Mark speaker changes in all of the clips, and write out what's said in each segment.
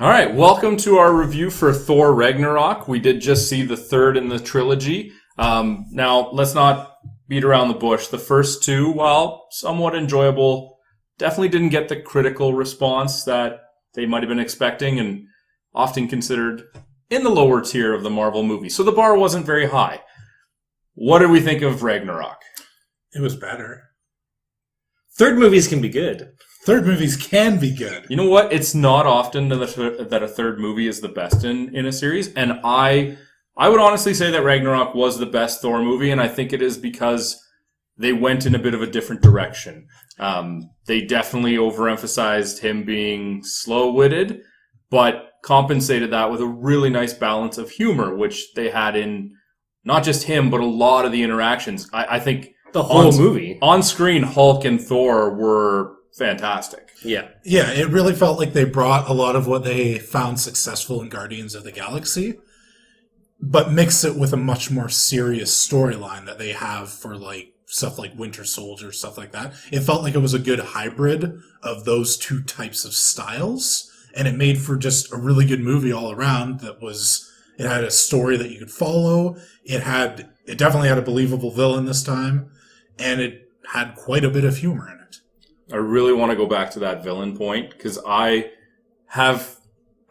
Speaker 1: All right, welcome to our review for Thor Ragnarok. We did just see the third in the trilogy. Now, let's not beat around the bush. The first two, while somewhat enjoyable, definitely didn't get the critical response that they might have been expecting and often considered in the lower tier of the Marvel movie. So the bar wasn't very high. What did we think of Ragnarok?
Speaker 2: It was better.
Speaker 3: Third movies can be good.
Speaker 2: Third movies can be good.
Speaker 1: You know what? It's not often that a third movie is the best in a series, and I would honestly say that Ragnarok was the best Thor movie, and I think it is because they went in a bit of a different direction. They definitely overemphasized him being slow-witted, but compensated that with a really nice balance of humor, which they had in not just him, but a lot of the interactions. I think
Speaker 3: the whole movie.
Speaker 1: On screen, Hulk and Thor were fantastic.
Speaker 3: Yeah.
Speaker 2: Yeah, it really felt like they brought a lot of what they found successful in Guardians of the Galaxy, but mixed it with a much more serious storyline that they have for like stuff like Winter Soldier, stuff like that. It felt like it was a good hybrid of those two types of styles, and it made for just a really good movie all around. It had a story that you could follow. It definitely had a believable villain this time, and it had quite a bit of humor in it.
Speaker 1: I really want to go back to that villain point because I have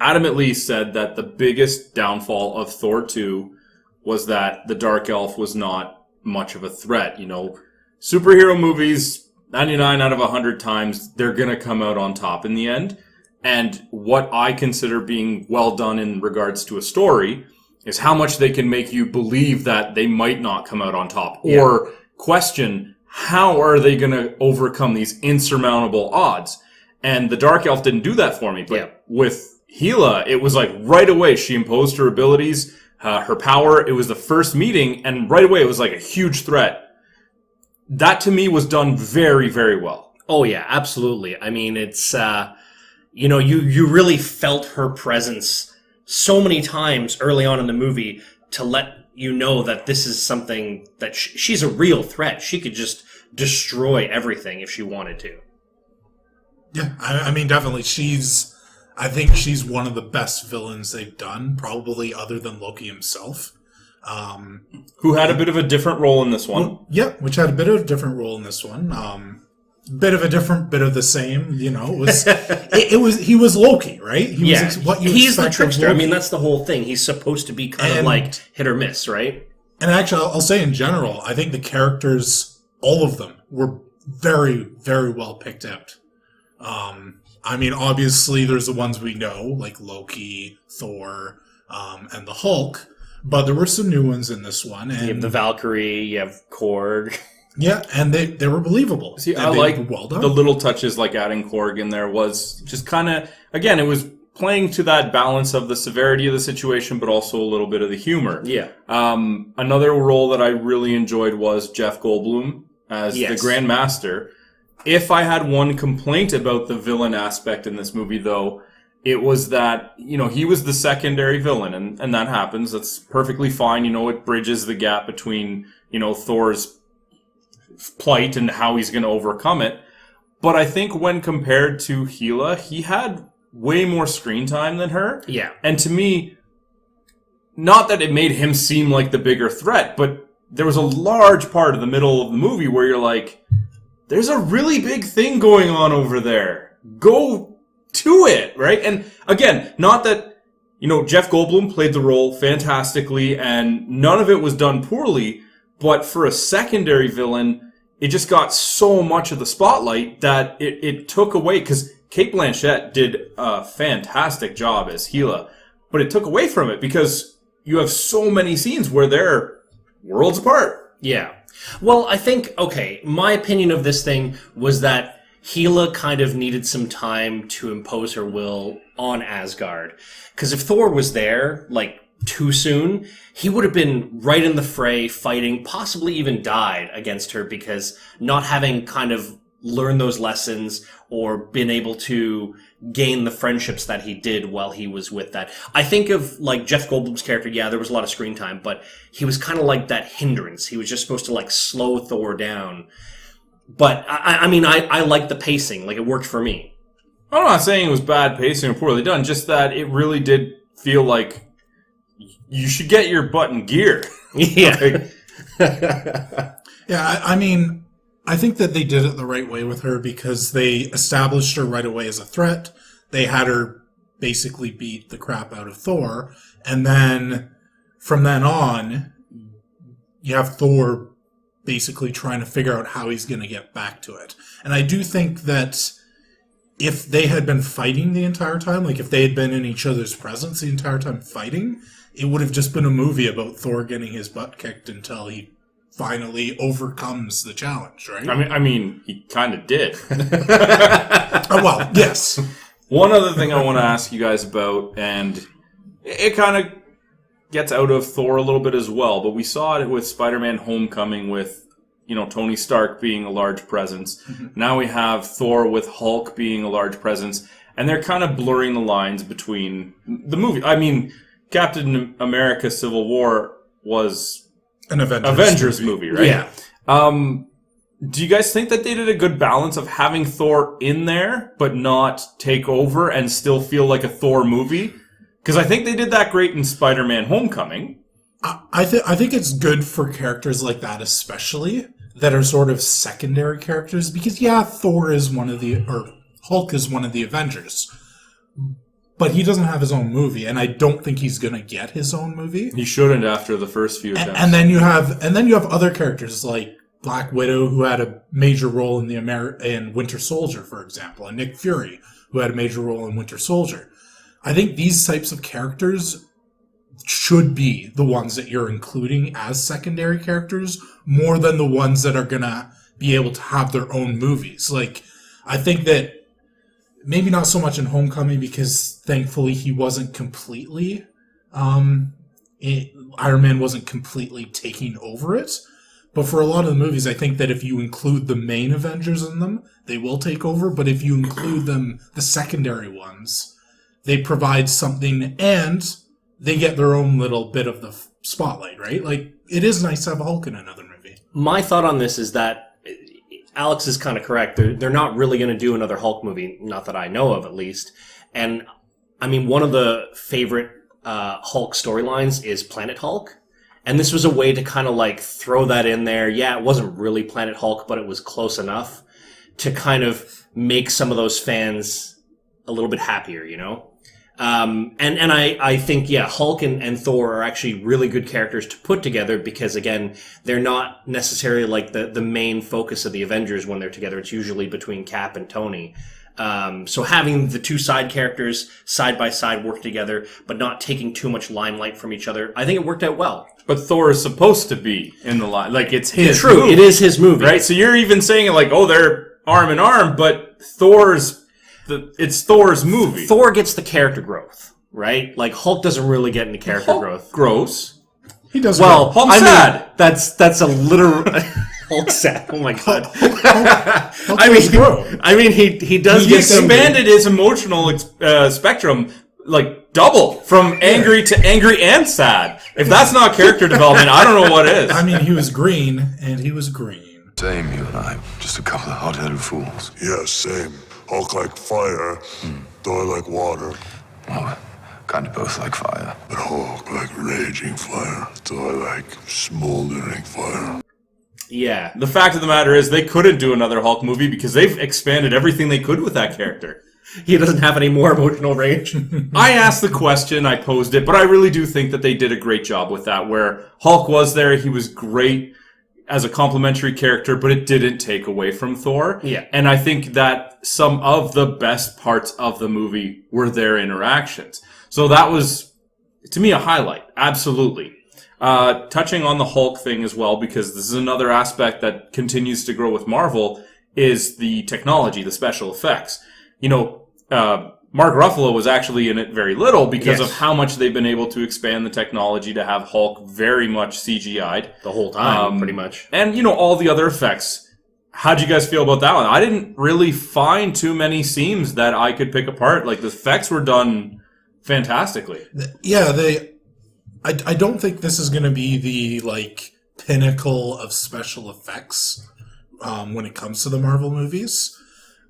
Speaker 1: adamantly said that the biggest downfall of Thor 2 was that the Dark Elf was not much of a threat. You know, superhero movies, 99 out of 100 times, they're going to come out on top in the end. And what I consider being well done in regards to a story is how much they can make you believe that they might not come out on top or question how are they going to overcome these insurmountable odds? And the Dark Elf didn't do that for me. But with Hela, it was like right away she imposed her abilities, her power. It was the first meeting, and right away it was like a huge threat. That to me was done very, very well.
Speaker 3: Oh yeah, absolutely. I mean, it's you really felt her presence so many times early on in the movie to let you know that this is something that she's a real threat. She could just destroy everything if she wanted to.
Speaker 2: Yeah, I mean, definitely. I think she's one of the best villains they've done, probably other than Loki himself.
Speaker 1: Who had a bit of a different role in this one.
Speaker 2: Well, yeah, which had a bit of a different role in this one. Bit of a different, bit of the same. You know, he was Loki, right?
Speaker 3: He's the trickster. I mean, that's the whole thing. He's supposed to be kind of like hit or miss, right?
Speaker 2: And actually, I'll say in general, I think the characters, all of them, were very, very well picked out. I mean, obviously, there's the ones we know, like Loki, Thor, and the Hulk, but there were some new ones in this one. And
Speaker 3: you have the Valkyrie, you have Korg.
Speaker 2: Yeah, and they were believable.
Speaker 1: See, I like well done. The little touches, like adding Korg in there was just kind of, again, it was playing to that balance of the severity of the situation, but also a little bit of the humor.
Speaker 3: Yeah.
Speaker 1: Another role that I really enjoyed was Jeff Goldblum as the Grand Master. If I had one complaint about the villain aspect in this movie, though, it was that, you know, he was the secondary villain, and that happens. That's perfectly fine. You know, it bridges the gap between, you know, Thor's plight and how he's going to overcome it. But I think when compared to Hela, he had way more screen time than her.
Speaker 3: Yeah.
Speaker 1: And to me, not that it made him seem like the bigger threat, but there was a large part of the middle of the movie where you're like, there's a really big thing going on over there. Go to it, right? And again, not that, you know, Jeff Goldblum played the role fantastically and none of it was done poorly, but for a secondary villain, it just got so much of the spotlight that it took away, because Cate Blanchett did a fantastic job as Hela, but it took away from it because you have so many scenes where they're worlds apart.
Speaker 3: Yeah. Well, I think, my opinion of this thing was that Hela kind of needed some time to impose her will on Asgard. Because if Thor was there, like, too soon, he would have been right in the fray, fighting, possibly even died against her, because not having kind of learned those lessons or been able to gain the friendships that he did while he was with that. I think of, like, Jeff Goldblum's character, yeah, there was a lot of screen time, but he was kind of like that hindrance. He was just supposed to, like, slow Thor down. But, I mean, I like the pacing. Like, it worked for me.
Speaker 1: I'm not saying it was bad pacing or poorly done, just that it really did feel like you should get your butt in gear.
Speaker 3: Yeah.
Speaker 2: Yeah, I mean, I think that they did it the right way with her because they established her right away as a threat. They had her basically beat the crap out of Thor, and then from then on, you have Thor basically trying to figure out how he's going to get back to it. And I do think that if they had been fighting the entire time, like if they had been in each other's presence the entire time fighting, it would have just been a movie about Thor getting his butt kicked until he finally overcomes the challenge, right?
Speaker 1: I mean, he kind of did.
Speaker 2: Well, yes.
Speaker 1: One other thing I want to ask you guys about, and it kind of gets out of Thor a little bit as well, but we saw it with Spider-Man Homecoming with, Tony Stark being a large presence. Mm-hmm. Now we have Thor with Hulk being a large presence, and they're kind of blurring the lines between the movie. I mean, Captain America Civil War was
Speaker 2: an
Speaker 1: Avengers movie, right?
Speaker 3: Yeah.
Speaker 1: Do you guys think that they did a good balance of having Thor in there, but not take over and still feel like a Thor movie? Because I think they did that great in Spider-Man Homecoming.
Speaker 2: I think it's good for characters like that, especially that are sort of secondary characters. Because Thor is Hulk is one of the Avengers, but he doesn't have his own movie, and I don't think he's gonna get his own movie.
Speaker 1: He shouldn't after the first few attempts.
Speaker 2: And then you have other characters like Black Widow, who had a major role in in Winter Soldier, for example, and Nick Fury, who had a major role in Winter Soldier. I think these types of characters should be the ones that you're including as secondary characters more than the ones that are gonna be able to have their own movies. Like, I think that maybe not so much in Homecoming because thankfully he wasn't completely, Iron Man wasn't completely taking over it. But for a lot of the movies, I think that if you include the main Avengers in them, they will take over. But if you include the secondary ones, they provide something and they get their own little bit of the spotlight, right? Like, it is nice to have Hulk in another movie.
Speaker 3: My thought on this is that Alex is kind of correct. They're not really going to do another Hulk movie, not that I know of at least. And, I mean, one of the favorite Hulk storylines is Planet Hulk. And this was a way to kind of like throw that in there. Yeah, it wasn't really Planet Hulk, but it was close enough to kind of make some of those fans a little bit happier, And I think, Hulk and Thor are actually really good characters to put together because, again, they're not necessarily like the main focus of the Avengers when they're together. It's usually between Cap and Tony. So having the two side characters side by side work together, but not taking too much limelight from each other, I think it worked out well.
Speaker 1: But Thor is supposed to be in the line. Like, it's his
Speaker 3: True,
Speaker 1: movie,
Speaker 3: it is his movie.
Speaker 1: right? So you're even saying it like, oh, they're arm in arm, but it's Thor's movie.
Speaker 3: Thor gets the character growth, right? Like, Hulk doesn't really get any character growth.
Speaker 1: Gross.
Speaker 2: He does.
Speaker 3: Well,
Speaker 1: Hulk's sad.
Speaker 3: That's a literal Hulk sad. Oh my god.
Speaker 2: Hulk
Speaker 3: I mean, he does
Speaker 1: He
Speaker 3: get some.
Speaker 1: expanded his emotional spectrum like double from angry to angry and sad. If that's not character development, I don't know what is.
Speaker 2: I mean, he was green, and he was green.
Speaker 4: Same, you and I. Just a couple of hot-headed fools.
Speaker 5: Yeah, same. Hulk like fire, Thor like water.
Speaker 4: Well, kind of both like fire.
Speaker 5: But Hulk like raging fire, Thor like smoldering fire.
Speaker 3: Yeah.
Speaker 1: The fact of the matter is they couldn't do another Hulk movie because they've expanded everything they could with that character.
Speaker 3: He doesn't have any more emotional range.
Speaker 1: I asked the question, I posed it, but I really do think that they did a great job with that, where Hulk was there, he was great as a complimentary character, but it didn't take away from Thor.
Speaker 3: Yeah.
Speaker 1: And I think that some of the best parts of the movie were their interactions. So that was, to me, a highlight. Absolutely. Touching on the Hulk thing as well, because this is another aspect that continues to grow with Marvel, is the technology, the special effects. Mark Ruffalo was actually in it very little because of how much they've been able to expand the technology to have Hulk very much CGI'd.
Speaker 3: The whole time, pretty much.
Speaker 1: And, all the other effects. How'd you guys feel about that one? I didn't really find too many seams that I could pick apart. Like, the effects were done fantastically.
Speaker 2: Yeah, I don't think this is going to be the, pinnacle of special effects when it comes to the Marvel movies.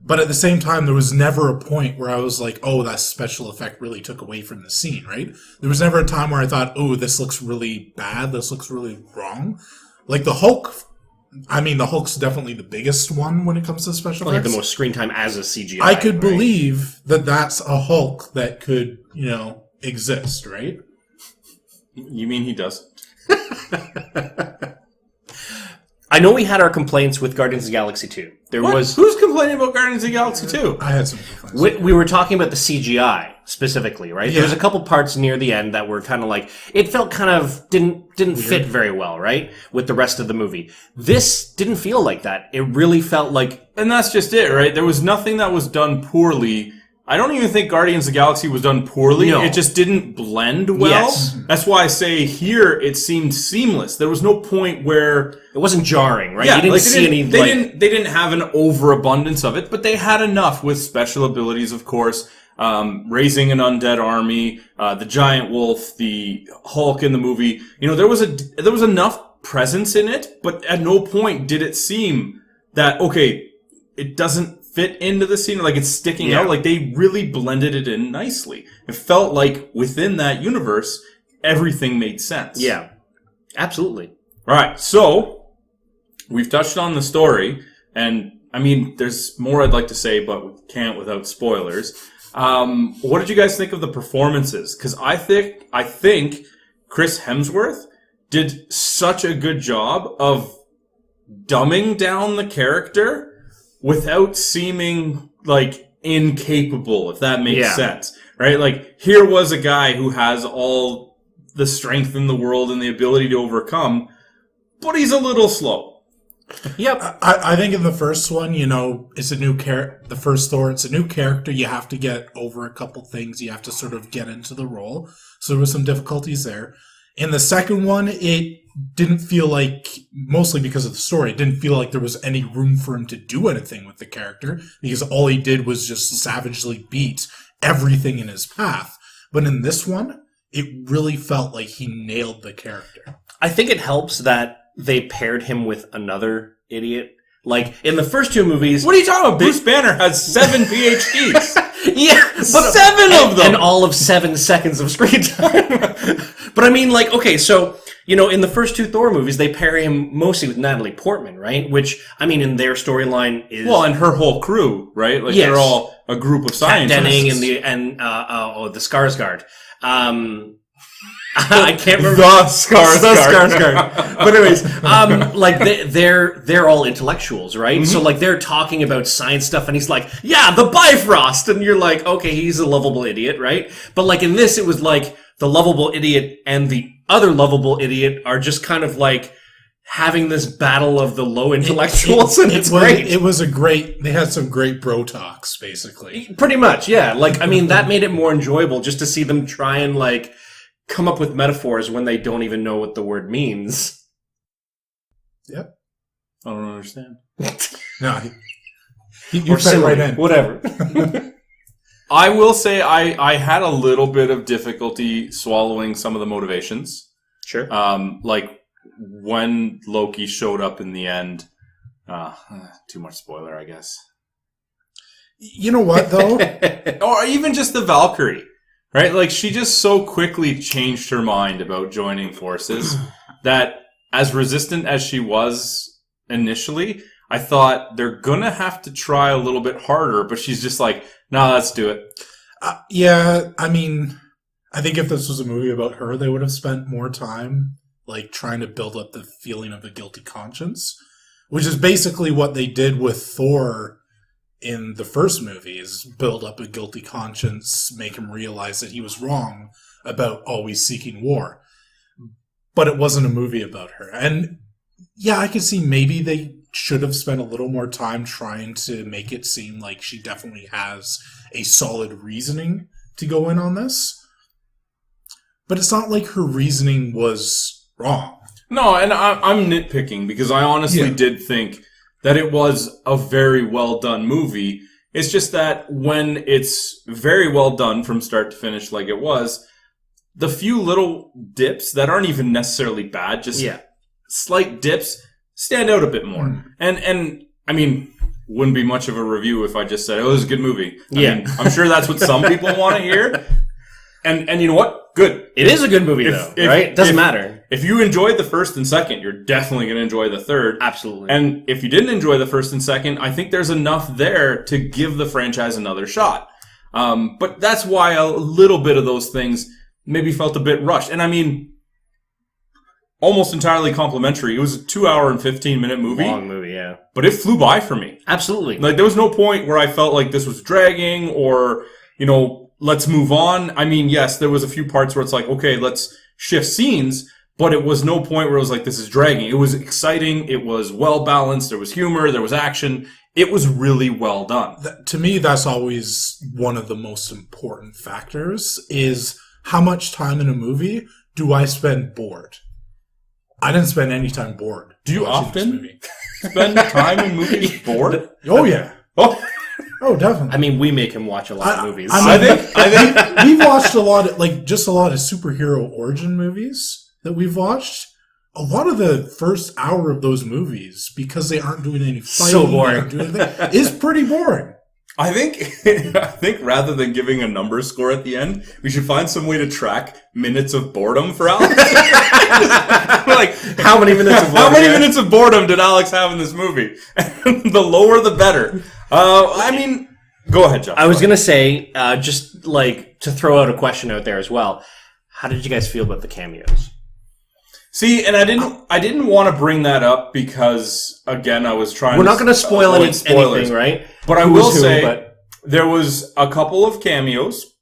Speaker 2: But at the same time, there was never a point where I was like, oh, that special effect really took away from the scene, right? There was never a time where I thought, oh, this looks really bad, this looks really wrong. Like the Hulk, I mean, the Hulk's definitely the biggest one when it comes to special
Speaker 3: Like
Speaker 2: effects.
Speaker 3: the most screen time as a CGI.
Speaker 2: I could
Speaker 3: right?
Speaker 2: believe that that's a Hulk that could, exist, right?
Speaker 1: You mean he doesn't?
Speaker 3: I know we had our complaints with Guardians of the Galaxy 2.
Speaker 1: Who's complaining about Guardians of the Galaxy 2?
Speaker 2: I had some complaints.
Speaker 3: We were talking about the CGI specifically, right?
Speaker 2: Yeah.
Speaker 3: There was a couple parts near the end that were kind of like, it felt kind of didn't fit very well, right? With the rest of the movie. This didn't feel like that. It really felt like...
Speaker 1: And that's just it, right? There was nothing that was done poorly. I don't even think Guardians of the Galaxy was done poorly.
Speaker 3: No.
Speaker 1: It just didn't blend well.
Speaker 3: Yes.
Speaker 1: That's why I say here it seemed seamless. There was no point where...
Speaker 3: It wasn't jarring, right?
Speaker 1: Yeah,
Speaker 3: You didn't
Speaker 1: like
Speaker 3: see any...
Speaker 1: they didn't have an overabundance of it, but they had enough with special abilities, of course. Raising an undead army, the giant wolf, the Hulk in the movie. There was enough presence in it, but at no point did it seem that, okay, it doesn't fit into the scene, like it's sticking out. Like they really blended it in nicely. It felt like within that universe, everything made sense.
Speaker 3: Yeah, absolutely.
Speaker 1: All right, so we've touched on the story, and I mean, there's more I'd like to say, but we can't without spoilers. What did you guys think of the performances? Because I think Chris Hemsworth did such a good job of dumbing down the character without seeming like incapable, if that makes sense, right? Like here was a guy who has all the strength in the world and the ability to overcome, but he's a little slow.
Speaker 3: Yep.
Speaker 2: I think in the first one, it's a new character. The first Thor, it's a new character. You have to get over a couple things. You have to sort of get into the role. So there were some difficulties there. In the second one, it didn't feel like, mostly because of the story, it didn't feel like there was any room for him to do anything with the character, because all he did was just savagely beat everything in his path. But in this one, it really felt like he nailed the character.
Speaker 3: I think it helps that they paired him with another idiot. Like, in the first two movies...
Speaker 1: What are you talking about? Bruce Banner has 7 PhDs.
Speaker 3: Yeah, but
Speaker 1: 7 of them!
Speaker 3: And all of 7 seconds of screen time. But I mean, like, okay, so, in the first two Thor movies, they pair him mostly with Natalie Portman, right? Which, I mean, in their storyline is...
Speaker 1: Well, and her whole crew, right? Like,
Speaker 3: Yes.
Speaker 1: they're all a group of
Speaker 3: Kat
Speaker 1: scientists.
Speaker 3: Denning and the Skarsgård. I can't remember.
Speaker 1: The Skarsgård.
Speaker 3: But anyways, like they're all intellectuals, right?
Speaker 1: Mm-hmm.
Speaker 3: So like they're talking about science stuff, and he's like, "Yeah, the Bifrost," and you're like, "Okay, he's a lovable idiot, right?" But like in this, it was like the lovable idiot and the other lovable idiot are just kind of like having this battle of the low intellectuals, and it's great.
Speaker 2: It was they had some great bro talks, basically.
Speaker 3: Pretty much, yeah. Like, I mean, that made it more enjoyable just to see them try and like come up with metaphors when they don't even know what the word means.
Speaker 2: Yep.
Speaker 1: I don't understand.
Speaker 2: No, you fit right in.
Speaker 3: Whatever.
Speaker 1: I will say I had a little bit of difficulty swallowing some of the motivations.
Speaker 3: Sure.
Speaker 1: Like when Loki showed up in the end. Too much spoiler, I guess.
Speaker 2: You know what, though?
Speaker 1: Or even just the Valkyrie. Right? Like, she just so quickly changed her mind about joining forces that, as resistant as she was initially, I thought they're gonna have to try a little bit harder, but she's just like, nah, let's do it.
Speaker 2: Yeah, I mean, I think if this was a movie about her, they would have spent more time, like, trying to build up the feeling of a guilty conscience, which is basically what they did with Thor in the first movie, is build up a guilty conscience, make him realize that he was wrong about always seeking war. But it wasn't a movie about her. And yeah, I could see maybe they should have spent a little more time trying to make it seem like she definitely has a solid reasoning to go in on this. But it's not like her reasoning was wrong.
Speaker 1: No, and I'm nitpicking because I honestly did think that it was a very well done movie. It's just that when it's very well done from start to finish like it was, the few little dips that aren't even necessarily bad, just slight dips, stand out a bit more. And I mean, wouldn't be much of a review if I just said, oh, it was a good movie. I
Speaker 3: Yeah.
Speaker 1: mean, I'm sure that's what some people want to hear. And you know what? Good.
Speaker 3: It is a good movie, though, right? It doesn't matter.
Speaker 1: If you enjoyed the first and second, you're definitely going to enjoy the third.
Speaker 3: Absolutely.
Speaker 1: And if you didn't enjoy the first and second, I think there's enough there to give the franchise another shot. But that's why a little bit of those things maybe felt a bit rushed. And I mean, almost entirely complimentary. It was a 2-hour and 15-minute movie.
Speaker 3: Long movie, yeah.
Speaker 1: But it flew by for me.
Speaker 3: Absolutely.
Speaker 1: Like, there was no point where I felt like this was dragging or, you know, let's move on. I mean, yes, there was a few parts where it's like, okay, let's shift scenes, but it was no point where it was like, this is dragging. It was exciting. It was well balanced. There was humor. There was action. It was really well done.
Speaker 2: To me, that's always one of the most important factors is how much time in a movie do I spend bored? I didn't spend any time bored.
Speaker 1: Do you
Speaker 2: watching this
Speaker 1: often
Speaker 2: movie.
Speaker 1: spend time in movies bored?
Speaker 2: Oh, yeah.
Speaker 1: Oh,
Speaker 2: definitely.
Speaker 3: I mean, we make him watch a lot of movies.
Speaker 1: I think
Speaker 2: We've watched a lot of, just a lot of superhero origin movies that we've watched. A lot of the first hour of those movies, because they aren't doing any fighting,
Speaker 3: So boring.
Speaker 2: they aren't doing anything, is pretty boring.
Speaker 1: I think rather than giving a number score at the end, we should find some way to track minutes of boredom for Alex. Like,
Speaker 3: how many minutes of boredom?
Speaker 1: How many minutes of boredom did Alex have in this movie? The lower, the better. I mean, go ahead, Josh.
Speaker 3: I was going to say, just like to throw out a question out there as well. How did you guys feel about the cameos?
Speaker 1: See, and I didn't want to bring that up because, again, I was trying.
Speaker 3: We're not going to spoil
Speaker 1: avoid spoilers,
Speaker 3: anything, right?
Speaker 1: But I will say there was a couple of cameos,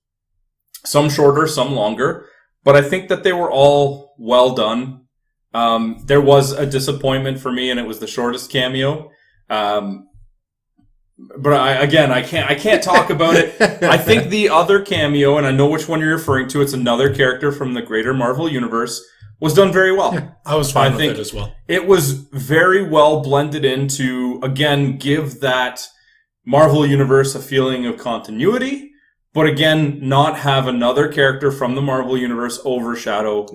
Speaker 1: some shorter, some longer, but I think that they were all well done. There was a disappointment for me, and it was the shortest cameo. But I can't talk about it. I think the other cameo, and I know which one you're referring to, it's another character from the greater Marvel universe, was done very well.
Speaker 2: Yeah, I was fine with it as well.
Speaker 1: It was very well blended into, again, give that Marvel universe a feeling of continuity, but again, not have another character from the Marvel universe overshadow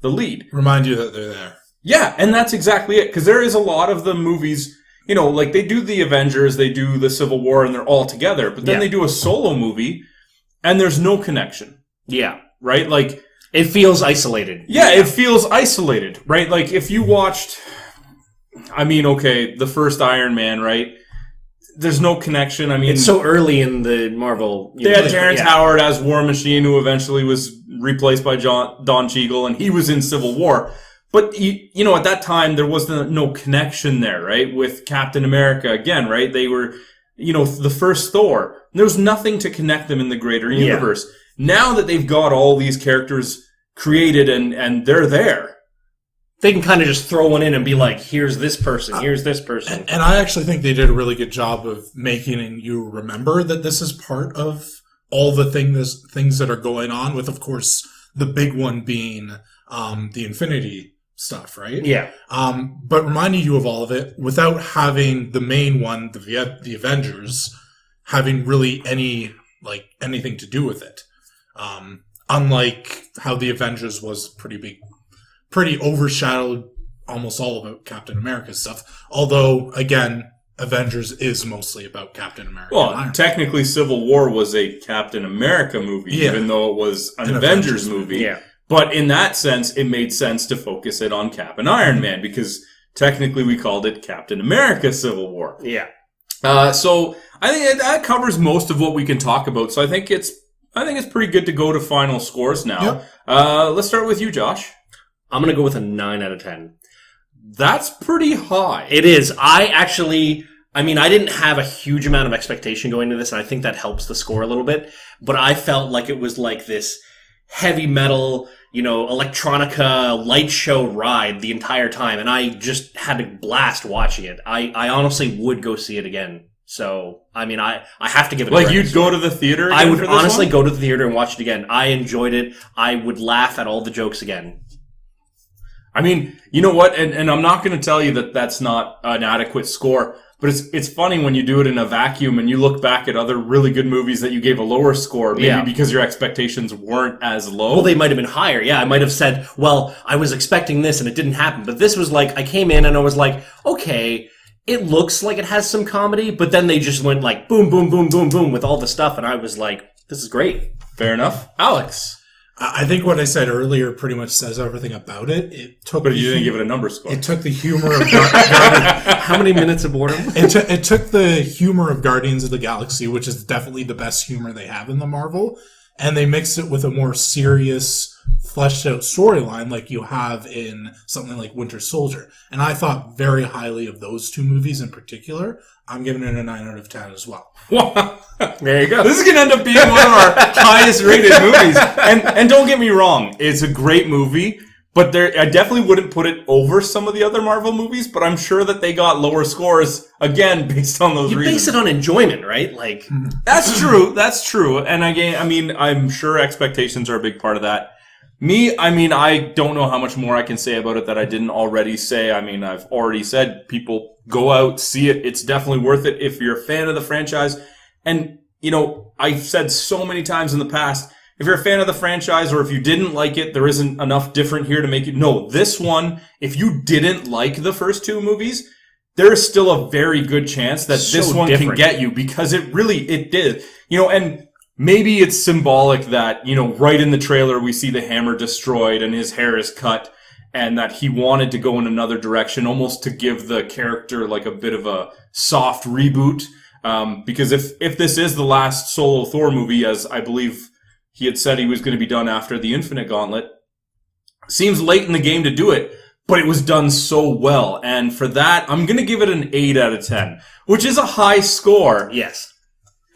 Speaker 1: the lead.
Speaker 2: Remind you that they're there.
Speaker 1: Yeah, and that's exactly it. Because there is a lot of the movies, you know, like they do the Avengers, they do the Civil War, and they're all together. But then they do a solo movie, and there's no connection.
Speaker 3: Yeah.
Speaker 1: Right? Like,
Speaker 3: it feels isolated.
Speaker 1: Yeah, it feels isolated, right? Like, if you watched, I mean, okay, the first Iron Man, right? There's no connection. I mean,
Speaker 3: it's so early in the Marvel
Speaker 1: universe. They had Terrence Howard as War Machine, who eventually was replaced by Don Cheadle, and he was in Civil War. But, you know, at that time, there was no connection there, right? With Captain America, again, right? They were, you know, the first Thor. There was nothing to connect them in the greater universe. Now that they've got all these characters created and they're there,
Speaker 3: they can kind of just throw one in and be like, here's this person, here's this person.
Speaker 2: And I actually think they did a really good job of making you remember that this is part of all the things that are going on, with, of course, the big one being the Infinity stuff, right?
Speaker 3: Yeah.
Speaker 2: But reminding you of all of it without having the main one, the Avengers, having really anything to do with it. Unlike how the Avengers was pretty overshadowed almost all about Captain America's stuff. Although, again, Avengers is mostly about Captain America.
Speaker 1: Well, technically Civil War was a Captain America movie, even though it was an Avengers movie.
Speaker 3: Yeah.
Speaker 1: But in that sense, it made sense to focus it on Cap and Iron Man, because technically we called it Captain America Civil War.
Speaker 3: Yeah.
Speaker 1: So I think that covers most of what we can talk about. So I think it's pretty good to go to final scores now.
Speaker 2: Yep.
Speaker 1: Let's start with you, Josh.
Speaker 3: I'm going to go with a 9 out of 10.
Speaker 1: That's pretty high.
Speaker 3: It is. I didn't have a huge amount of expectation going into this, and I think that helps the score a little bit. But I felt like it was like this heavy metal, you know, electronica light show ride the entire time, and I just had a blast watching it. I honestly would go see it again. So, I mean, I have to give it a
Speaker 1: like, you'd go to the theater again?
Speaker 3: I would honestly go to the theater and watch it again. I enjoyed it. I would laugh at all the jokes again.
Speaker 1: I mean, you know what? And I'm not going to tell you that that's not an adequate score, but it's funny when you do it in a vacuum and you look back at other really good movies that you gave a lower score, maybe because your expectations weren't as low.
Speaker 3: Well, they might have been higher. Yeah, I might have said, well, I was expecting this and it didn't happen. But this was like, I came in and I was like, okay, it looks like it has some comedy, but then they just went like boom, boom, boom, boom, boom with all the stuff, and I was like, this is great.
Speaker 1: Fair enough. Alex.
Speaker 2: I think what I said earlier pretty much says everything about it.
Speaker 1: But you didn't give it a number score.
Speaker 2: It took the humor of
Speaker 3: How many minutes of boredom?
Speaker 2: it took the humor of Guardians of the Galaxy, which is definitely the best humor they have in the Marvel, and they mixed it with a more serious, fleshed out storyline like you have in something like Winter Soldier. And I thought very highly of those two movies in particular. I'm giving it a 9 out of 10 as well.
Speaker 3: There you go.
Speaker 1: This is going to end up being one of our highest rated movies. And don't get me wrong, it's a great movie, but I definitely wouldn't put it over some of the other Marvel movies, but I'm sure that they got lower scores, again, based on those
Speaker 3: You
Speaker 1: reasons.
Speaker 3: base it on enjoyment, right? Like,
Speaker 1: That's true. And again, I mean, I'm sure expectations are a big part of that. I don't know how much more I can say about it that I didn't already say. I mean, I've already said people go out, see it. It's definitely worth it if you're a fan of the franchise. And, I've said so many times in the past, if you're a fan of the franchise or if you didn't like it, there isn't enough different here to make you. No, this one, if you didn't like the first two movies, there is still a very good chance that this one can get you because it did. And maybe it's symbolic that, right in the trailer we see the hammer destroyed and his hair is cut and that he wanted to go in another direction almost to give the character like a bit of a soft reboot. Because if this is the last solo Thor movie, as I believe he had said he was going to be done after the Infinite Gauntlet, seems late in the game to do it, but it was done so well. And for that, I'm going to give it an 8 out of 10, which is a high score.
Speaker 3: yes.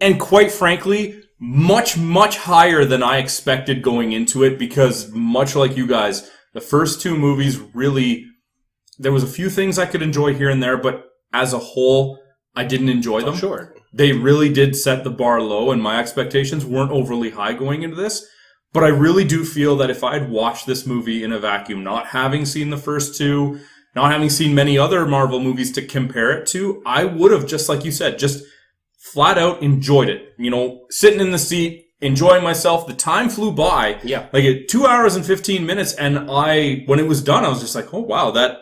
Speaker 1: And quite frankly, much, much higher than I expected going into it because much like you guys, the first two movies really, there was a few things I could enjoy here and there, but as a whole, I didn't enjoy them.
Speaker 3: Sure.
Speaker 1: They really did set the bar low and my expectations weren't overly high going into this. But I really do feel that if I had watched this movie in a vacuum, not having seen the first two, not having seen many other Marvel movies to compare it to, I would have, just like you said, just flat out enjoyed it. Sitting in the seat, enjoying myself. The time flew by.
Speaker 3: Yeah.
Speaker 1: Like 2 hours and 15 minutes. And when it was done, I was just like, oh, wow,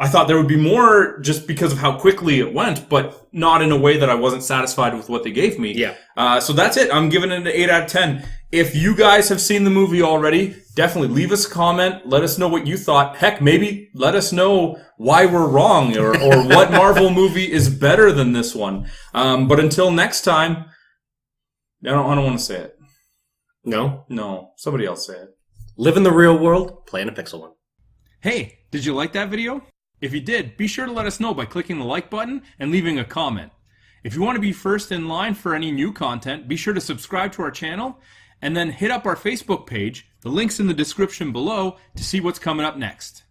Speaker 1: I thought there would be more just because of how quickly it went, but not in a way that I wasn't satisfied with what they gave me.
Speaker 3: Yeah.
Speaker 1: So that's it. I'm giving it an 8 out of 10. If you guys have seen the movie already, definitely leave us a comment. Let us know what you thought. Heck, maybe let us know why we're wrong or what Marvel movie is better than this one. But until next time, I don't want to say it. No. Somebody else say it.
Speaker 3: Live in the real world, play in a pixel one.
Speaker 1: Hey, did you like that video? If you did, be sure to let us know by clicking the like button and leaving a comment. If you want to be first in line for any new content, be sure to subscribe to our channel and then hit up our Facebook page. The link's in the description below to see what's coming up next.